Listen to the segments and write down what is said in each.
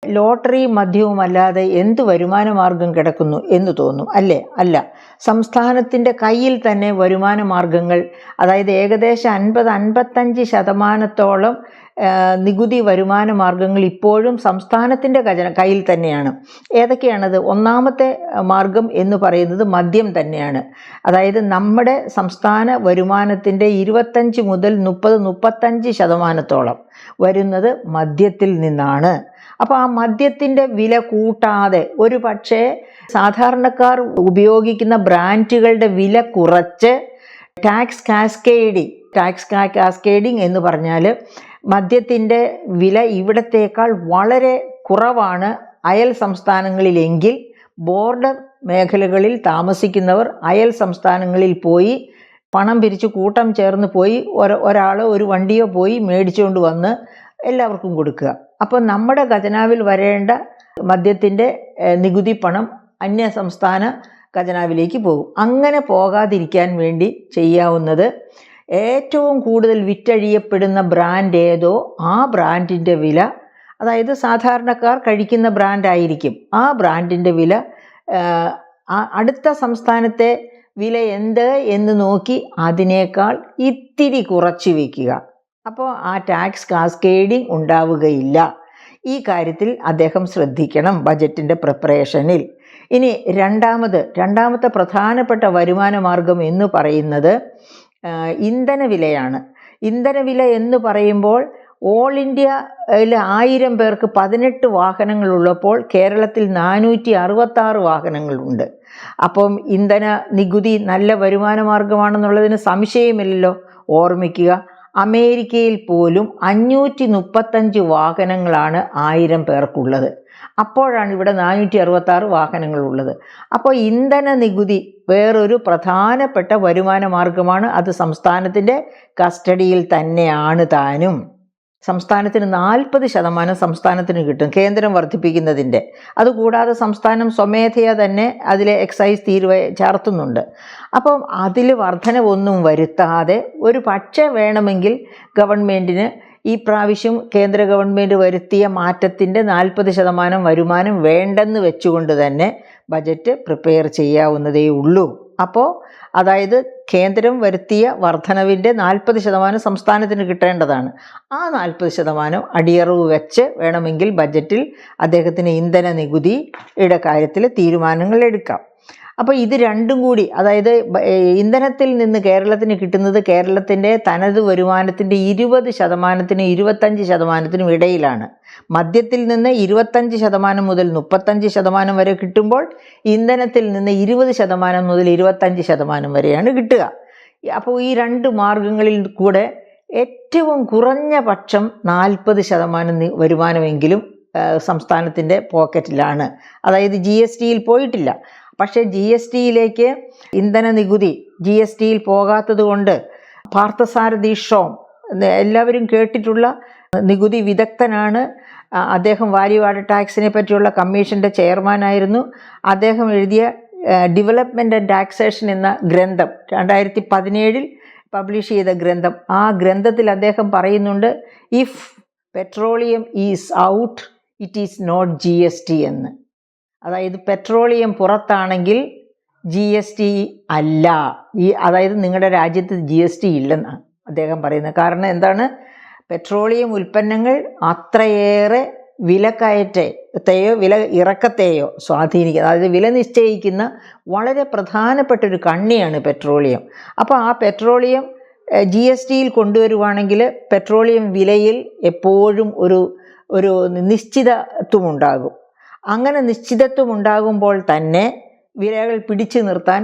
Lottery മദ്യവുമല്ലാതെ എന്ത് വരുമാന മാർഗം കിടക്കുന്നു എന്ന് തോന്നും, അല്ലേ? അല്ല. സംസ്ഥാനത്തിൻ്റെ കയ്യിൽ തന്നെ വരുമാന മാർഗങ്ങൾ, അതായത് ഏകദേശം 50-55% നികുതി വരുമാന മാർഗങ്ങൾ ഇപ്പോഴും സംസ്ഥാനത്തിൻ്റെ കയ്യിൽ തന്നെയാണ്. ഏതൊക്കെയാണത്? ഒന്നാമത്തെ മാർഗം എന്ന് പറയുന്നത് മദ്യം തന്നെയാണ്. അതായത് നമ്മുടെ സംസ്ഥാന വരുമാനത്തിൻ്റെ 25 മുതൽ 30-35% വരുന്നത് മദ്യത്തിൽ നിന്നാണ്. അപ്പോൾ ആ മദ്യത്തിൻ്റെ വില കൂട്ടാതെ ഒരു പക്ഷേ സാധാരണക്കാർ ഉപയോഗിക്കുന്ന ബ്രാൻഡുകളുടെ വില കുറച്ച് ടാക്സ് കാസ്കേഡിങ് എന്ന് പറഞ്ഞാൽ മദ്യത്തിൻ്റെ വില ഇവിടത്തേക്കാൾ വളരെ കുറവാണ് അയൽ സംസ്ഥാനങ്ങളിലെങ്കിൽ ബോർഡർ മേഖലകളിൽ താമസിക്കുന്നവർ അയൽ സംസ്ഥാനങ്ങളിൽ പോയി പണം പിരിച്ച് കൂട്ടം ചേർന്ന് പോയി ഒരാൾ ഒരു വണ്ടിയോ പോയി മേടിച്ചുകൊണ്ട് വന്ന് എല്ലാവർക്കും കൊടുക്കുക. അപ്പോൾ നമ്മുടെ ഖജനാവിൽ വരേണ്ട മദ്യത്തിൻ്റെ നികുതി പണം അന്യ സംസ്ഥാന ഖജനാവിലേക്ക് പോകും. അങ്ങനെ പോകാതിരിക്കാൻ വേണ്ടി ചെയ്യാവുന്നത്, ഏറ്റവും കൂടുതൽ വിറ്റഴിയപ്പെടുന്ന ബ്രാൻഡ് ഏതോ ആ ബ്രാൻഡിൻ്റെ വില, അതായത് സാധാരണക്കാർ കഴിക്കുന്ന ബ്രാൻഡായിരിക്കും, ആ ബ്രാൻഡിൻ്റെ വില അടുത്ത സംസ്ഥാനത്തെ വില എന്ത് എന്ന് നോക്കി അതിനേക്കാൾ ഇത്തിരി കുറച്ച് വയ്ക്കുക. അപ്പോൾ ആ ടാക്സ് കാസ്കേഡിങ് ഉണ്ടാവുകയില്ല. ഈ കാര്യത്തിൽ അദ്ദേഹം ശ്രദ്ധിക്കണം ബജറ്റിൻ്റെ പ്രിപ്പറേഷനിൽ. ഇനി രണ്ടാമത്തെ പ്രധാനപ്പെട്ട വരുമാന മാർഗം എന്ന് പറയുന്നത് ഇന്ധനവിലയാണ്. ഇന്ധനവില എന്ന് പറയുമ്പോൾ ഓൾ ഇന്ത്യയിൽ 1000 പേർക്ക് 18 വാഹനങ്ങളുള്ളപ്പോൾ കേരളത്തിൽ 466 വാഹനങ്ങളുണ്ട്. അപ്പം ഇന്ധന നികുതി നല്ല വരുമാന മാർഗമാണെന്നുള്ളതിന് സംശയമില്ലല്ലോ. ഓർമ്മിക്കുക, അമേരിക്കയിൽ പോലും 535 വാഹനങ്ങളാണ് 1000 പേർക്കുള്ളത്. അപ്പോഴാണ് ഇവിടെ 466 വാഹനങ്ങളുള്ളത്. അപ്പോൾ ഇന്ധന നികുതി വേറൊരു പ്രധാനപ്പെട്ട വരുമാന മാർഗമാണ്. അത് സംസ്ഥാനത്തിൻ്റെ കസ്റ്റഡിയിൽ തന്നെയാണ് താനും. സംസ്ഥാനത്തിന് 40% സംസ്ഥാനത്തിന് കിട്ടും കേന്ദ്രം വർദ്ധിപ്പിക്കുന്നതിൻ്റെ. അതുകൂടാതെ സംസ്ഥാനം സ്വമേധയാ തന്നെ അതിലെ എക്സൈസ് തീരുവ ചേർത്തുന്നുണ്ട്. അപ്പം അതിൽ വർധനവൊന്നും വരുത്താതെ ഒരു പക്ഷേ വേണമെങ്കിൽ ഗവൺമെൻറ്റിന് ഈ പ്രാവശ്യം കേന്ദ്ര ഗവൺമെൻറ് വരുത്തിയ മാറ്റത്തിൻ്റെ 40% വരുമാനം വേണ്ടെന്ന് വെച്ചുകൊണ്ട് തന്നെ ബജറ്റ് പ്രിപ്പയർ ചെയ്യാവുന്നതേ ഉള്ളൂ. അപ്പോൾ അതായത് കേന്ദ്രം വരുത്തിയ വർധനവിൻ്റെ 40% സംസ്ഥാനത്തിന് കിട്ടേണ്ടതാണ്. ആ 40% അടിയറവ് വെച്ച് വേണമെങ്കിൽ ബജറ്റിൽ അദ്ദേഹത്തിന് ഇന്ധന നികുതിയുടെ കാര്യത്തിൽ തീരുമാനങ്ങൾ എടുക്കാം. അപ്പോൾ ഇത് രണ്ടും കൂടി, അതായത് ഇന്ധനത്തിൽ നിന്ന് കേരളത്തിന് കിട്ടുന്നത് കേരളത്തിൻ്റെ തനത് വരുമാനത്തിൻ്റെ 20%-നും 25%-നും ഇടയിലാണ്. മദ്യത്തിൽ നിന്ന് 25% മുതൽ 35% വരെ കിട്ടുമ്പോൾ ഇന്ധനത്തിൽ നിന്ന് 20% മുതൽ 25% വരെയാണ് കിട്ടുക. അപ്പോൾ ഈ 2 മാർഗങ്ങളിൽ കൂടെ ഏറ്റവും കുറഞ്ഞ പക്ഷം 40% വരുമാനമെങ്കിലും സംസ്ഥാനത്തിൻ്റെ പോക്കറ്റിലാണ്. അതായത് GSTയിൽ പോയിട്ടില്ല. പക്ഷേ GSTയിലേക്ക് ഇന്ധന നികുതി GSTയിൽ പോകാത്തത് കൊണ്ട് പാർത്ഥസാരഥി ഷോം, എല്ലാവരും കേട്ടിട്ടുള്ള നികുതി വിദഗ്ധനാണ് അദ്ദേഹം. വാല്യൂ ആഡഡ് ടാക്സിനെ പറ്റിയുള്ള കമ്മീഷൻ്റെ ചെയർമാനായിരുന്നു. അദ്ദേഹം എഴുതിയ ഡെവലപ്മെൻറ്റ് ആൻഡ് ടാക്സേഷൻ എന്ന ഗ്രന്ഥം 2017 പബ്ലിഷ് ചെയ്ത ഗ്രന്ഥം, ആ ഗ്രന്ഥത്തിൽ അദ്ദേഹം പറയുന്നുണ്ട്, if petroleum is out it is not GST എന്ന്. അതായത് പെട്രോളിയം പുറത്താണെങ്കിൽ GST അല്ല, അതായത് നിങ്ങളുടെ രാജ്യത്ത് GST ഇല്ലെന്നാണ് അദ്ദേഹം പറയുന്നത്. കാരണം എന്താണ്? പെട്രോളിയം ഉൽപ്പന്നങ്ങൾ അത്രയേറെ വിലക്കയറ്റത്തെയോ വില ഇറക്കത്തെയോ സ്വാധീനിക്കുന്ന, അതായത് വില നിശ്ചയിക്കുന്ന വളരെ പ്രധാനപ്പെട്ടൊരു കണ്ണിയാണ് പെട്രോളിയം. അപ്പോൾ ആ പെട്രോളിയം GSTയിൽ കൊണ്ടുവരുവാണെങ്കിൽ പെട്രോളിയം വിലയിൽ എപ്പോഴും ഒരു നിശ്ചിതത്വമുണ്ടാകും. അങ്ങനെ നിശ്ചിതത്വം ഉണ്ടാകുമ്പോൾ തന്നെ വിലകൾ പിടിച്ചു നിർത്താൻ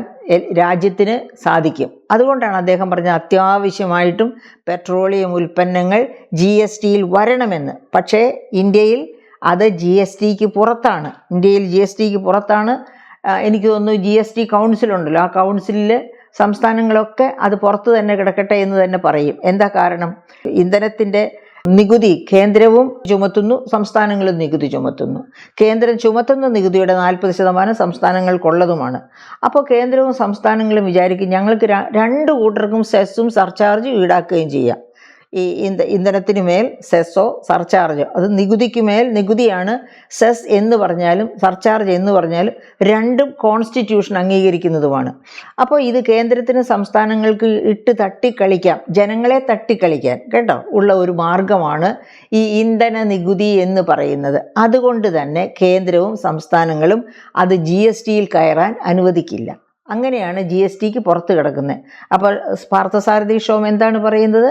രാജ്യത്തിന് സാധിക്കും. അതുകൊണ്ടാണ് അദ്ദേഹം പറഞ്ഞത് അത്യാവശ്യമായിട്ടും പെട്രോളിയം ഉൽപ്പന്നങ്ങൾ GSTയിൽ വരണമെന്ന്. പക്ഷേ ഇന്ത്യയിൽ അത് GSTക്ക് പുറത്താണ്. എനിക്ക് തോന്നുന്നു GST കൗൺസിലുണ്ടല്ലോ, ആ കൗൺസിലിൽ സംസ്ഥാനങ്ങളൊക്കെ അത് പുറത്ത് തന്നെ കിടക്കട്ടെ എന്ന് തന്നെ പറയും. എന്താ കാരണം? ഇന്ധനത്തിൻ്റെ നികുതി കേന്ദ്രവും ചുമത്തുന്നു, സംസ്ഥാനങ്ങളും നികുതി ചുമത്തുന്നു. കേന്ദ്രം ചുമത്തുന്ന നികുതിയുടെ 40% സംസ്ഥാനങ്ങൾക്കുള്ളതുമാണ്. അപ്പോൾ കേന്ദ്രവും സംസ്ഥാനങ്ങളും വിചാരിക്കും ഞങ്ങൾക്ക് 2 കൂട്ടർക്കും സെസ്സും സർചാർജും ഈടാക്കുകയും ചെയ്യാം. ഈ ഇന്ധനത്തിന് മേൽ സെസ്സോ സർചാർജോ, അത് നികുതിക്ക് മേൽ നികുതിയാണ്. സെസ് എന്ന് പറഞ്ഞാലും സർചാർജ് എന്ന് പറഞ്ഞാലും രണ്ടും കോൺസ്റ്റിറ്റ്യൂഷൻ അംഗീകരിക്കുന്നതുമാണ്. അപ്പോൾ ഇത് കേന്ദ്രത്തിന് സംസ്ഥാനങ്ങൾക്ക് ഇട്ട് തട്ടിക്കളിക്കാം, ജനങ്ങളെ തട്ടിക്കളിക്കാൻ കേട്ടോ ഉള്ള ഒരു മാർഗമാണ് ഈ ഇന്ധന നികുതി എന്ന് പറയുന്നത്. അതുകൊണ്ട് തന്നെ കേന്ദ്രവും സംസ്ഥാനങ്ങളും അത് GST കയറാൻ അനുവദിക്കില്ല. അങ്ങനെയാണ് GST പുറത്ത് കിടക്കുന്നത്. അപ്പോൾ പാർത്ഥസാരഥി ഷോം എന്താണ് പറയുന്നത്?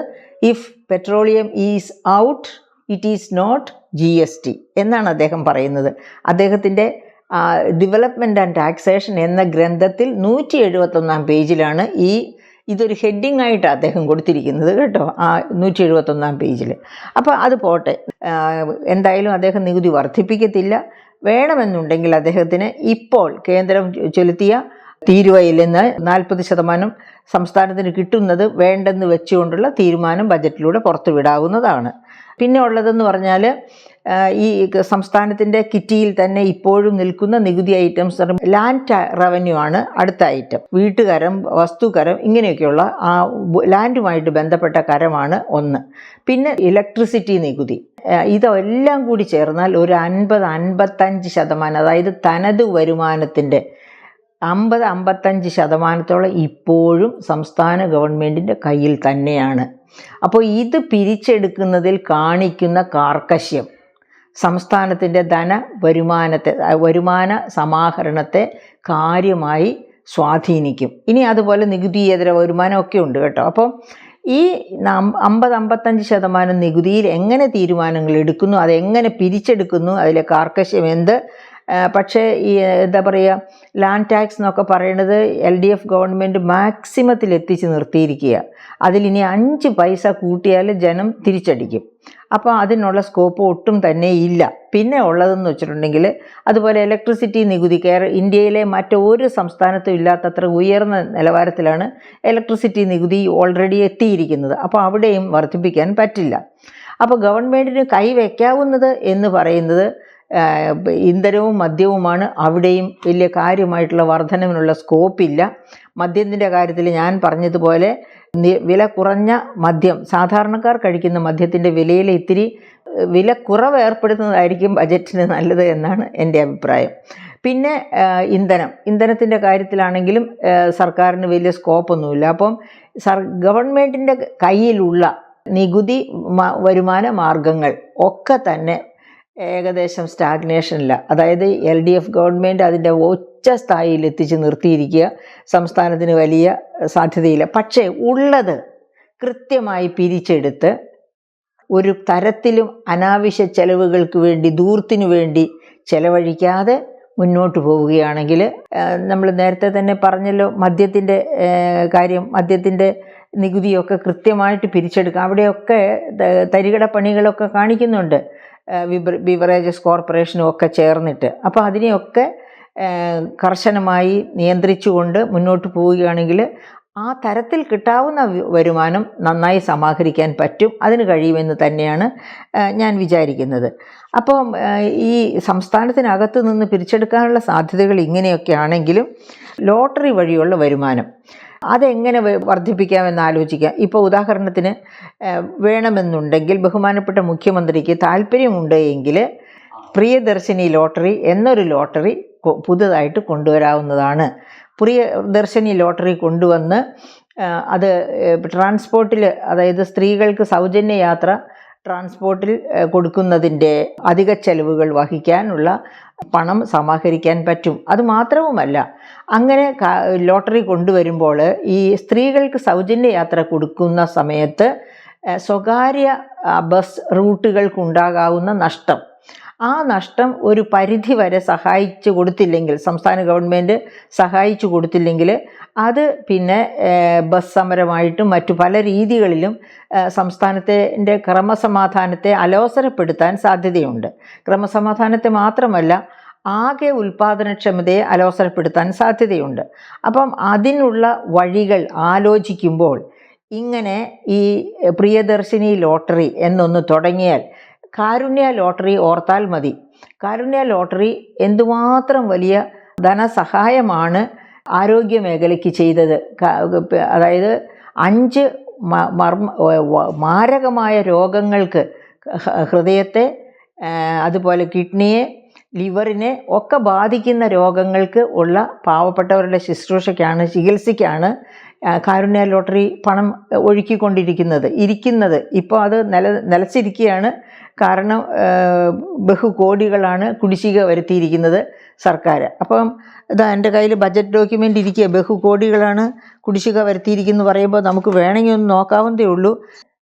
If petroleum is out it is not GST എന്നാണ് അദ്ദേഹം പറയുന്നത്. അദ്ദേഹത്തിൻ്റെ ഡെവലപ്മെൻറ്റ് ആൻഡ് ടാക്സേഷൻ എന്ന ഗ്രന്ഥത്തിൽ 171 പേജിലാണ് ഇതൊരു ഹെഡിങ് ആയിട്ട് അദ്ദേഹം കൊടുത്തിരിക്കുന്നത് കേട്ടോ, ആ 171 പേജിൽ. അപ്പോൾ അത് പോട്ടെ, എന്തായാലും അദ്ദേഹം നികുതി വർദ്ധിപ്പിക്കത്തില്ല. വേണമെന്നുണ്ടെങ്കിൽ അദ്ദേഹത്തിന് ഇപ്പോൾ കേന്ദ്രം ചൊലുത്തിയ തീരുവയിൽ നിന്ന് 40% സംസ്ഥാനത്തിന് കിട്ടുന്നത് വേണ്ടെന്ന് വെച്ചുകൊണ്ടുള്ള തീരുമാനം ബജറ്റിലൂടെ പുറത്തുവിടാവുന്നതാണ്. പിന്നെ ഉള്ളതെന്ന് പറഞ്ഞാൽ ഈ സംസ്ഥാനത്തിൻ്റെ കിറ്റിയിൽ തന്നെ ഇപ്പോഴും നിൽക്കുന്ന നികുതി ഐറ്റംസ് ലാൻഡ് റവന്യൂ ആണ് അടുത്ത ഐറ്റം. വീട്ടുകരം, വസ്തുകരം, ഇങ്ങനെയൊക്കെയുള്ള ആ ലാൻഡുമായിട്ട് ബന്ധപ്പെട്ട കരമാണ് ഒന്ന്. പിന്നെ ഇലക്ട്രിസിറ്റി നികുതി, ഇതെല്ലാം കൂടി ചേർന്നാൽ ഒരു 50-55%, അതായത് തനത് വരുമാനത്തിൻ്റെ 50-55% ഇപ്പോഴും സംസ്ഥാന ഗവൺമെൻറ്റിൻ്റെ കയ്യിൽ തന്നെയാണ്. അപ്പോൾ ഇത് പിരിച്ചെടുക്കുന്നതിൽ കാണിക്കുന്ന കാർക്കശ്യം സംസ്ഥാനത്തിൻ്റെ വരുമാന സമാഹരണത്തെ കാര്യമായി സ്വാധീനിക്കും. ഇനി അതുപോലെ നികുതിയേതര വരുമാനമൊക്കെ ഉണ്ട് കേട്ടോ. അപ്പം ഈ 50-55% നികുതിയിൽ എങ്ങനെ തീരുമാനങ്ങൾ എടുക്കുന്നു, അതെങ്ങനെ പിരിച്ചെടുക്കുന്നു, അതിലെ കാർക്കശ്യം എന്ത്. പക്ഷേ ഈ എന്താ പറയുക, ലാൻഡ് ടാക്സ് എന്നൊക്കെ പറയുന്നത് LDF ഗവൺമെൻറ് മാക്സിമത്തിൽ എത്തിച്ച് നിർത്തിയിരിക്കുക. അതിലിനി 5 പൈസ കൂട്ടിയാൽ ജനം തിരിച്ചടിക്കും. അപ്പോൾ അതിനുള്ള സ്കോപ്പ് ഒട്ടും തന്നെ ഇല്ല. പിന്നെ ഉള്ളതെന്ന് വെച്ചിട്ടുണ്ടെങ്കിൽ അതുപോലെ ഇലക്ട്രിസിറ്റി നികുതി ഇന്ത്യയിലെ മറ്റൊരു സംസ്ഥാനത്തും ഇല്ലാത്തത്ര ഉയർന്ന നിലവാരത്തിലാണ് ഇലക്ട്രിസിറ്റി നികുതി ഓൾറെഡി എത്തിയിരിക്കുന്നത്. അപ്പോൾ അവിടെയും വർദ്ധിപ്പിക്കാൻ പറ്റില്ല. അപ്പോൾ ഗവൺമെൻറ്റിന് കൈവയ്ക്കാവുന്നത് എന്ന് പറയുന്നത് ഇന്ധനവും മദ്യവുമാണ്. അവിടെയും വലിയ കാര്യമായിട്ടുള്ള വർധനവിനുള്ള സ്കോപ്പില്ല. മദ്യത്തിൻ്റെ കാര്യത്തിൽ ഞാൻ പറഞ്ഞതുപോലെ വില കുറഞ്ഞ മദ്യം, സാധാരണക്കാർ കഴിക്കുന്ന മദ്യത്തിൻ്റെ വിലയിൽ ഇത്തിരി വിലക്കുറവ് ഏർപ്പെടുത്തുന്നതായിരിക്കും ബജറ്റിന് നല്ലത് എന്നാണ് എൻ്റെ അഭിപ്രായം. പിന്നെ ഇന്ധനത്തിൻ്റെ കാര്യത്തിലാണെങ്കിലും സർക്കാരിന് വലിയ സ്കോപ്പൊന്നുമില്ല. അപ്പം ഗവൺമെൻറ്റിൻ്റെ കയ്യിലുള്ള നികുതി വരുമാന മാർഗങ്ങൾ ഒക്കെ തന്നെ ഏകദേശം സ്റ്റാഗ്നേഷനില്ല. അതായത് LDF ഗവൺമെൻറ് അതിൻ്റെ ഉച്ച സ്ഥായിയിൽ എത്തിച്ച് നിർത്തിയിരിക്കുക. സംസ്ഥാനത്തിന് വലിയ സാധ്യതയില്ല. പക്ഷേ ഉള്ളത് കൃത്യമായി പിരിച്ചെടുത്ത് ഒരു തരത്തിലും അനാവശ്യ ചെലവുകൾക്ക് വേണ്ടി, ദൂർത്തിനു വേണ്ടി ചെലവഴിക്കാതെ മുന്നോട്ട് പോവുകയാണെങ്കിൽ, നമ്മൾ നേരത്തെ തന്നെ പറഞ്ഞല്ലോ മദ്യത്തിൻ്റെ കാര്യം, മദ്യത്തിൻ്റെ നികുതിയൊക്കെ കൃത്യമായിട്ട് പിരിച്ചെടുക്കാം. അവിടെയൊക്കെ തരികിട പണികളൊക്കെ കാണിക്കുന്നുണ്ട് ബിവറേജസ് കോർപ്പറേഷനും ഒക്കെ ചേർന്നിട്ട്. അപ്പോൾ അതിനെയൊക്കെ കർശനമായി നിയന്ത്രിച്ചുകൊണ്ട് മുന്നോട്ട് പോവുകയാണെങ്കിൽ ആ തരത്തിൽ കിട്ടാവുന്ന വരുമാനം നന്നായി സമാഹരിക്കാൻ പറ്റും. അതിന് കഴിയുമെന്ന് തന്നെയാണ് ഞാൻ വിചാരിക്കുന്നത്. അപ്പം ഈ സംസ്ഥാനത്തിനകത്ത് നിന്ന് പിരിച്ചെടുക്കാനുള്ള സാധ്യതകൾ ഇങ്ങനെയൊക്കെ ആണെങ്കിലും ലോട്ടറി വഴിയുള്ള വരുമാനം അതെങ്ങനെ വർദ്ധിപ്പിക്കാമെന്ന് ആലോചിക്കാം. ഇപ്പോൾ ഉദാഹരണത്തിന് വേണമെന്നുണ്ടെങ്കിൽ ബഹുമാനപ്പെട്ട മുഖ്യമന്ത്രിക്ക് താല്പര്യമുണ്ട് എങ്കിൽ പ്രിയദർശിനി ലോട്ടറി എന്നൊരു ലോട്ടറി പുതുതായിട്ട് കൊണ്ടുവരാവുന്നതാണ്. പ്രിയദർശിനി ലോട്ടറി കൊണ്ടുവന്ന് അത് ട്രാൻസ്പോർട്ടിൽ, അതായത് സ്ത്രീകൾക്ക് സൗജന്യ യാത്ര ട്രാൻസ്പോർട്ടിൽ കൊടുക്കുന്നതിൻ്റെ അധിക ചെലവുകൾ വഹിക്കാനുള്ള പണം സമാഹരിക്കാൻ പറ്റും. അതുമാത്രവുമല്ല, അങ്ങനെ ലോട്ടറി കൊണ്ടുവരുമ്പോൾ ഈ സ്ത്രീകൾക്ക് സൗജന്യ യാത്ര കൊടുക്കുന്ന സമയത്ത് സ്വകാര്യ ബസ് റൂട്ടുകൾക്കുണ്ടാകാവുന്ന നഷ്ടം, ആ നഷ്ടം ഒരു പരിധി വരെ സഹായിച്ചു കൊടുത്തില്ലെങ്കിൽ, സംസ്ഥാന ഗവൺമെൻറ് സഹായിച്ചു കൊടുത്തില്ലെങ്കിൽ അത് പിന്നെ ബസ് സമരമായിട്ടും മറ്റു പല രീതികളിലും സംസ്ഥാനത്തിൻ്റെ ക്രമസമാധാനത്തെ അലോസരപ്പെടുത്താൻ സാധ്യതയുണ്ട്. ക്രമസമാധാനത്തെ മാത്രമല്ല, ആകെ ഉൽപാദനക്ഷമതയെ അലോസരപ്പെടുത്താൻ സാധ്യതയുണ്ട്. അപ്പം അതിനുള്ള വഴികൾ ആലോചിക്കുമ്പോൾ ഇങ്ങനെ ഈ പ്രിയദർശിനി ലോട്ടറി എന്നൊന്ന് തുടങ്ങിയാൽ, കാരുണ്യ ലോട്ടറി ഓർത്താൽ മതി. കാരുണ്യ ലോട്ടറി എന്തുമാത്രം വലിയ ധനസഹായമാണ് ആരോഗ്യ മേഖലയ്ക്ക് ചെയ്തത്. അതായത് 5 മാരകമായ രോഗങ്ങൾക്ക്, ഹൃദയത്തെ, അതുപോലെ കിഡ്നിയെ, ലിവറിനെ ഒക്കെ ബാധിക്കുന്ന രോഗങ്ങൾക്ക് ഉള്ള പാവപ്പെട്ടവരുടെ ശുശ്രൂഷയ്ക്കാണ്, ചികിത്സയ്ക്കാണ് കാരുണ്യ ലോട്ടറി പണം ഒഴുക്കിക്കൊണ്ടിരിക്കുന്നത്. ഇപ്പോൾ അത് നിലച്ചിരിക്കുകയാണ്. കാരണം ബഹുകോടികളാണ് കുടിശ്ശിക വരുത്തിയിരിക്കുന്നത് സർക്കാർ. അപ്പം ഇതാ എൻ്റെ കയ്യിൽ ബജറ്റ് ഡോക്യുമെൻ്റ് ഇരിക്കുക. ബഹുകോടികളാണ് കുടിശ്ശിക വരുത്തിയിരിക്കുന്നു പറയുമ്പോൾ നമുക്ക് വേണമെങ്കിൽ ഒന്ന് നോക്കാവുന്നതേ ഉള്ളൂ.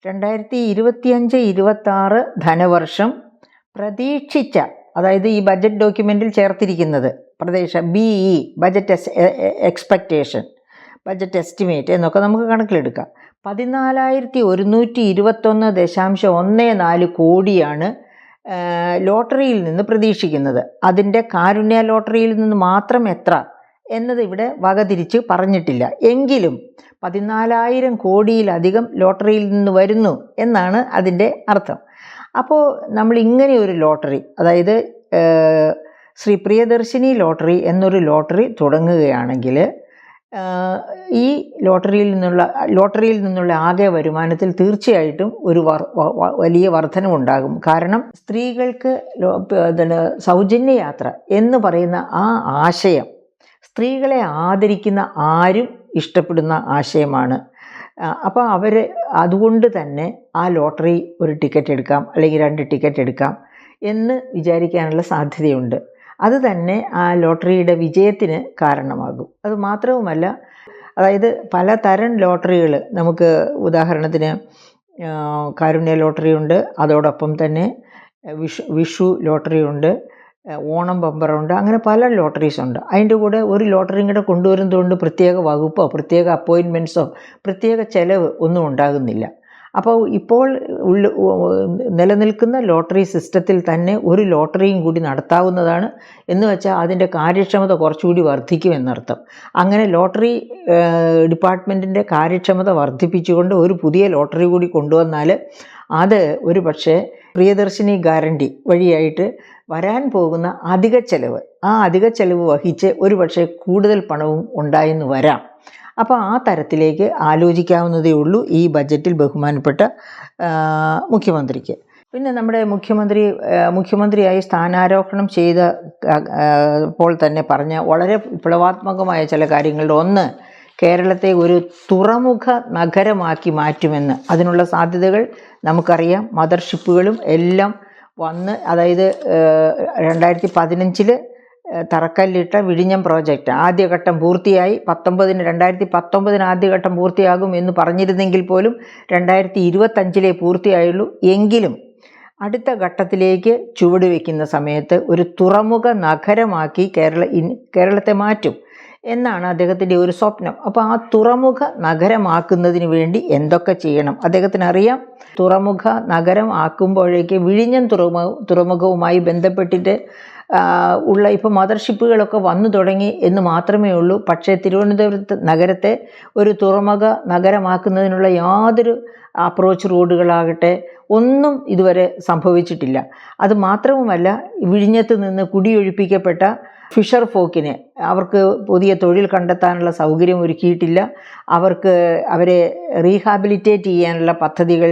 2025-26 ധനവർഷം പ്രതീക്ഷിച്ച, അതായത് ഈ ബജറ്റ് ഡോക്യുമെൻറ്റിൽ ചേർത്തിരിക്കുന്നത് BE budget expectation, budget estimate എന്നൊക്കെ നമുക്ക് കണക്കിലെടുക്കാം. 14,121.14 കോടിയാണ് ലോട്ടറിയിൽ നിന്ന് പ്രതീക്ഷിക്കുന്നത്. അതിൻ്റെ കാരുണ്യ ലോട്ടറിയിൽ നിന്ന് മാത്രം എത്ര എന്നത് ഇവിടെ വകതിരിച്ച് പറഞ്ഞിട്ടില്ല. എങ്കിലും 14,000 കോടിയിലധികം ലോട്ടറിയിൽ നിന്ന് വരുന്നു എന്നാണ് അതിൻ്റെ അർത്ഥം. അപ്പോൾ നമ്മൾ ഇങ്ങനെ ഒരു ലോട്ടറി, അതായത് ശ്രീ പ്രിയദർശിനി ലോട്ടറി എന്നൊരു ലോട്ടറി തുടങ്ങുകയാണെങ്കിൽ ഈ ലോട്ടറിയിൽ നിന്നുള്ള ആകെ വരുമാനത്തിൽ തീർച്ചയായിട്ടും ഒരു വലിയ വർധനവുണ്ടാകും. കാരണം സ്ത്രീകൾക്ക് സൗജന്യ യാത്ര എന്ന് പറയുന്ന ആ ആശയം സ്ത്രീകളെ ആദരിക്കുന്ന ആരും ഇഷ്ടപ്പെടുന്ന ആശയമാണ്. അപ്പോൾ അതുകൊണ്ട് തന്നെ ആ ലോട്ടറി ഒരു ടിക്കറ്റ് എടുക്കാം, അല്ലെങ്കിൽ 2 ടിക്കറ്റ് എടുക്കാം എന്ന് വിചാരിക്കാനുള്ള സാധ്യതയുണ്ട്. അത് തന്നെ ആ ലോട്ടറിയുടെ വിജയത്തിന് കാരണമാകും. അത് മാത്രവുമല്ല, അതായത് പലതരം ലോട്ടറികൾ നമുക്ക്, ഉദാഹരണത്തിന് കാരുണ്യ ലോട്ടറി ഉണ്ട്, അതോടൊപ്പം തന്നെ വിഷു ലോട്ടറി ഉണ്ട്, ഓണം ബമ്പറുണ്ട്, അങ്ങനെ പല ലോട്ടറീസ് ഉണ്ട്. അതിൻ്റെ കൂടെ ഒരു ലോട്ടറിയും കൂടെ കൊണ്ടുവരുന്നതുകൊണ്ട് പ്രത്യേക വകുപ്പോ പ്രത്യേക അപ്പോയിൻമെൻറ്റ്സോ പ്രത്യേക ചെലവ് ഒന്നും ഉണ്ടാകുന്നില്ല. അപ്പോൾ ഇപ്പോൾ നിലനിൽക്കുന്ന ലോട്ടറി സിസ്റ്റത്തിൽ തന്നെ ഒരു ലോട്ടറിയും കൂടി നടത്താവുന്നതാണ്. എന്ന് വെച്ചാൽ അതിൻ്റെ കാര്യക്ഷമത കുറച്ചുകൂടി വർദ്ധിക്കുമെന്നർത്ഥം. അങ്ങനെ ലോട്ടറി ഡിപ്പാർട്ട്മെൻറ്റിൻ്റെ കാര്യക്ഷമത വർദ്ധിപ്പിച്ചുകൊണ്ട് ഒരു പുതിയ ലോട്ടറി കൂടി കൊണ്ടുവന്നാൽ അത് ഒരു പക്ഷേ പ്രിയദർശിനി ഗ്യാരണ്ടി വഴിയായിട്ട് വരാൻ പോകുന്ന അധിക ചെലവ് വഹിച്ച് ഒരു പക്ഷേ കൂടുതൽ പണവും ഉണ്ടായെന്ന് വരാം. അപ്പോൾ ആ തരത്തിലേക്ക് ആലോചിക്കാവുന്നതേ ഉള്ളൂ ഈ ബജറ്റിൽ ബഹുമാനപ്പെട്ട മുഖ്യമന്ത്രിക്ക്. പിന്നെ നമ്മുടെ മുഖ്യമന്ത്രിയായി സ്ഥാനാരോഹണം ചെയ്തപ്പോൾ തന്നെ പറഞ്ഞ വളരെ വിപ്ലവാത്മകമായ ചില കാര്യങ്ങളുടെ ഒന്ന്, കേരളത്തെ ഒരു തുറമുഖ നഗരമാക്കി മാറ്റുമെന്ന്. അതിനുള്ള സാധ്യതകൾ നമുക്കറിയാം. മദർഷിപ്പുകളും എല്ലാം വന്ന്, അതായത് 2015 തറക്കല്ലിട്ട വിഴിഞ്ഞം പ്രോജക്റ്റ് ആദ്യഘട്ടം പൂർത്തിയായി. 2019 ആദ്യഘട്ടം പൂർത്തിയാകും എന്ന് പറഞ്ഞിരുന്നെങ്കിൽ പോലും 2025 പൂർത്തിയായുള്ളൂ. എങ്കിലും അടുത്ത ഘട്ടത്തിലേക്ക് ചുവട് വയ്ക്കുന്ന സമയത്ത് ഒരു തുറമുഖ നഗരമാക്കി കേരളത്തെ മാറ്റും എന്നാണ് അദ്ദേഹത്തിൻ്റെ ഒരു സ്വപ്നം. അപ്പോൾ ആ തുറമുഖ നഗരമാക്കുന്നതിന് വേണ്ടി എന്തൊക്കെ ചെയ്യണം അദ്ദേഹത്തിന് അറിയാം. തുറമുഖ നഗരം ആക്കുമ്പോഴേക്ക് വിഴിഞ്ഞം തുറമുഖവുമായി ബന്ധപ്പെട്ടിട്ട് ഇപ്പോൾ മദർഷിപ്പുകളൊക്കെ വന്നു തുടങ്ങി എന്ന് മാത്രമേ ഉള്ളൂ. പക്ഷേ തിരുവനന്തപുരത്ത് നഗരത്തെ ഒരു തുറമുഖ നഗരമാക്കുന്നതിനുള്ള യാതൊരു അപ്രോച്ച് റോഡുകളാകട്ടെ ഒന്നും ഇതുവരെ സംഭവിച്ചിട്ടില്ല. അത് മാത്രവുമല്ല, വിഴിഞ്ഞത്ത് നിന്ന് കുടിയൊഴിപ്പിക്കപ്പെട്ട ഫിഷർ ഫോക്കിന് അവർക്ക് പുതിയ തൊഴിൽ കണ്ടെത്താനുള്ള സൗകര്യം ഒരുക്കിയിട്ടില്ല. അവരെ റീഹാബിലിറ്റേറ്റ് ചെയ്യാനുള്ള പദ്ധതികൾ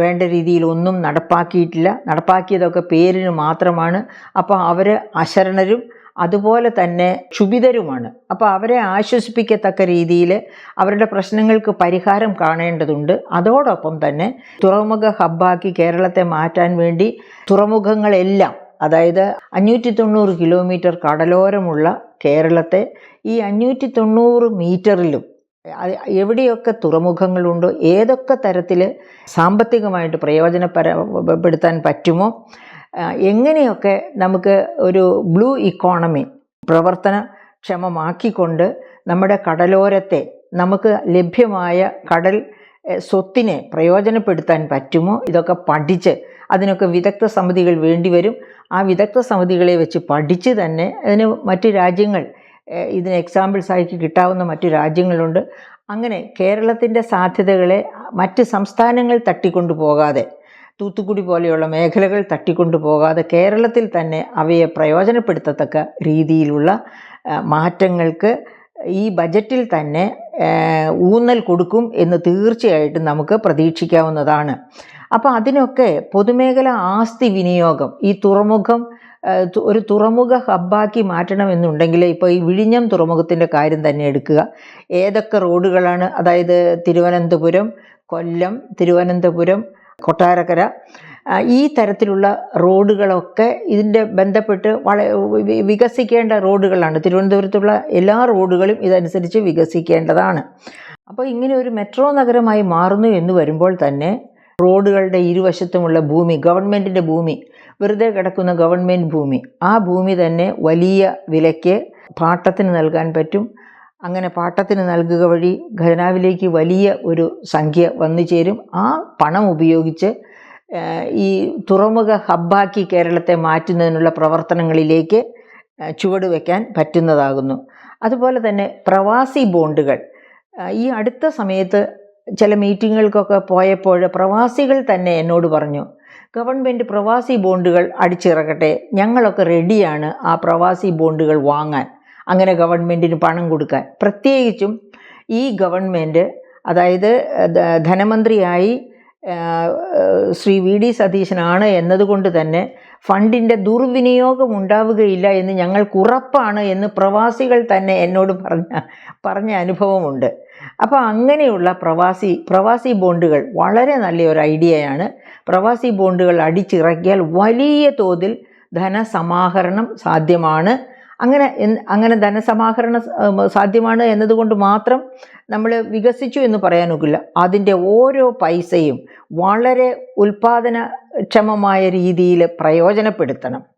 വേണ്ട രീതിയിൽ ഒന്നും നടപ്പാക്കിയിട്ടില്ല. നടപ്പാക്കിയതൊക്കെ പേരിന് മാത്രമാണ്. അപ്പോൾ അവർ അശരണരും അതുപോലെ തന്നെ ക്ഷുഭിതരുമാണ്. അപ്പോൾ അവരെ ആശ്വസിപ്പിക്കത്തക്ക രീതിയിൽ അവരുടെ പ്രശ്നങ്ങൾക്ക് പരിഹാരം കാണേണ്ടതുണ്ട്. അതോടൊപ്പം തന്നെ തുറമുഖ ഹബ്ബാക്കി കേരളത്തെ മാറ്റാൻ വേണ്ടി തുറമുഖങ്ങളെല്ലാം, അതായത് 590 കിലോമീറ്റർ കടലോരമുള്ള കേരളത്തെ ഈ 590 മീറ്ററിലും എവിടെയൊക്കെ തുറമുഖങ്ങളുണ്ടോ, ഏതൊക്കെ തരത്തിൽ സാമ്പത്തികമായിട്ട് പ്രയോജനപ്പെടുത്താൻ പറ്റുമോ, എങ്ങനെയൊക്കെ നമുക്ക് ഒരു ബ്ലൂ ഇക്കോണമി പ്രവർത്തനക്ഷമമാക്കിക്കൊണ്ട് നമ്മുടെ കടലോരത്തെ നമുക്ക് ലഭ്യമായ കടൽ സ്വത്തിനെ പ്രയോജനപ്പെടുത്താൻ പറ്റുമോ, ഇതൊക്കെ പഠിച്ച്, അതിനൊക്കെ വിദഗ്ധ സമിതികൾ വേണ്ടിവരും. ആ വിദഗ്ധ സമിതികളെ വെച്ച് പഠിച്ച് തന്നെ അതിന് മറ്റ് രാജ്യങ്ങൾ, ഇതിന് എക്സാമ്പിൾസായിട്ട് കിട്ടാവുന്ന മറ്റു രാജ്യങ്ങളുണ്ട്. അങ്ങനെ കേരളത്തിൻ്റെ സാധ്യതകളെ മറ്റ് സംസ്ഥാനങ്ങൾ തട്ടിക്കൊണ്ടു പോകാതെ, തൂത്തുക്കുടി പോലെയുള്ള മേഖലകൾ തട്ടിക്കൊണ്ടു പോകാതെ കേരളത്തിൽ തന്നെ അവയെ പ്രയോജനപ്പെടുത്തത്തക്ക രീതിയിലുള്ള മാറ്റങ്ങൾക്ക് ഈ ബജറ്റിൽ തന്നെ ഊന്നൽ കൊടുക്കും എന്ന് തീർച്ചയായിട്ടും നമുക്ക് പ്രതീക്ഷിക്കാവുന്നതാണ്. അപ്പോൾ അതിനൊക്കെ പൊതുമേഖല ആസ്തി വിനിയോഗം, ഈ തുറമുഖം ഒരു തുറമുഖ ഹബ്ബാക്കി മാറ്റണമെന്നുണ്ടെങ്കിൽ ഇപ്പോൾ ഈ വിഴിഞ്ഞം തുറമുഖത്തിൻ്റെ കാര്യം തന്നെ എടുക്കുക. ഏതൊക്കെ റോഡുകളാണ്, അതായത് തിരുവനന്തപുരം, കൊല്ലം, തിരുവനന്തപുരം, കൊട്ടാരക്കര, ഈ തരത്തിലുള്ള റോഡുകളൊക്കെ ഇതിൻ്റെ ബന്ധപ്പെട്ട് വികസിക്കേണ്ട റോഡുകളാണ്. തിരുവനന്തപുരത്തുള്ള എല്ലാ റോഡുകളും ഇതനുസരിച്ച് വികസിക്കേണ്ടതാണ്. അപ്പോൾ ഇങ്ങനെ ഒരു മെട്രോ നഗരമായി മാറുന്നു എന്ന് വരുമ്പോൾ തന്നെ റോഡുകളുടെ ഇരുവശത്തുമുള്ള ഭൂമി, ഗവൺമെൻറ്റിൻ്റെ ഭൂമി, വെറുതെ കിടക്കുന്ന ഗവൺമെൻറ് ഭൂമി, ആ ഭൂമി തന്നെ വലിയ വിലയ്ക്ക് പാട്ടത്തിന് നൽകാൻ പറ്റും. അങ്ങനെ പാട്ടത്തിന് നൽകുക വഴി ഖജനാവിലേക്ക് വലിയ ഒരു സംഖ്യ വന്നു ചേരും. ആ പണം ഉപയോഗിച്ച് ഈ തുറമുഖ ഹബ്ബാക്കി കേരളത്തെ മാറ്റുന്നതിനുള്ള പ്രവർത്തനങ്ങളിലേക്ക് ചുവടുവെക്കാൻ പറ്റുന്നതാകുന്നു. അതുപോലെ തന്നെ പ്രവാസി ബോണ്ടുകൾ, ഈ അടുത്ത സമയത്ത് ചില മീറ്റിങ്ങുകൾക്കൊക്കെ പോയപ്പോൾ പ്രവാസികൾ തന്നെ എന്നോട് പറഞ്ഞു, ഗവൺമെൻറ് പ്രവാസി ബോണ്ടുകൾ അടിച്ചിറക്കട്ടെ, ഞങ്ങളൊക്കെ റെഡിയാണ് ആ പ്രവാസി ബോണ്ടുകൾ വാങ്ങാൻ, അങ്ങനെ ഗവൺമെൻറ്റിന് പണം കൊടുക്കാൻ. പ്രത്യേകിച്ചും ഈ ഗവൺമെൻറ്, അതായത് ധനമന്ത്രിയായി ശ്രീ VD സതീശനാണ് എന്നതുകൊണ്ട് തന്നെ ഫണ്ടിൻ്റെ ദുർവിനിയോഗം ഉണ്ടാവുകയില്ല എന്ന് ഞങ്ങൾക്ക് ഉറപ്പാണ് എന്ന് പ്രവാസികൾ തന്നെ എന്നോട് പറഞ്ഞ അനുഭവമുണ്ട്. അപ്പോൾ അങ്ങനെയുള്ള പ്രവാസി ബോണ്ടുകൾ വളരെ നല്ലൊരു ഐഡിയയാണ്. പ്രവാസി ബോണ്ടുകൾ അടിച്ചിറക്കിയാൽ വലിയ തോതിൽ ധനസമാഹരണം സാധ്യമാണ്. അങ്ങനെ ധനസമാഹരണം സാധ്യമാണ് എന്നതുകൊണ്ട് മാത്രം നമ്മൾ വികസിച്ചു എന്ന് പറയാനൊക്കില്ല. അതിൻ്റെ ഓരോ പൈസയും വളരെ ഉൽപാദനക്ഷമമായ രീതിയിൽ പ്രയോജനപ്പെടുത്തണം.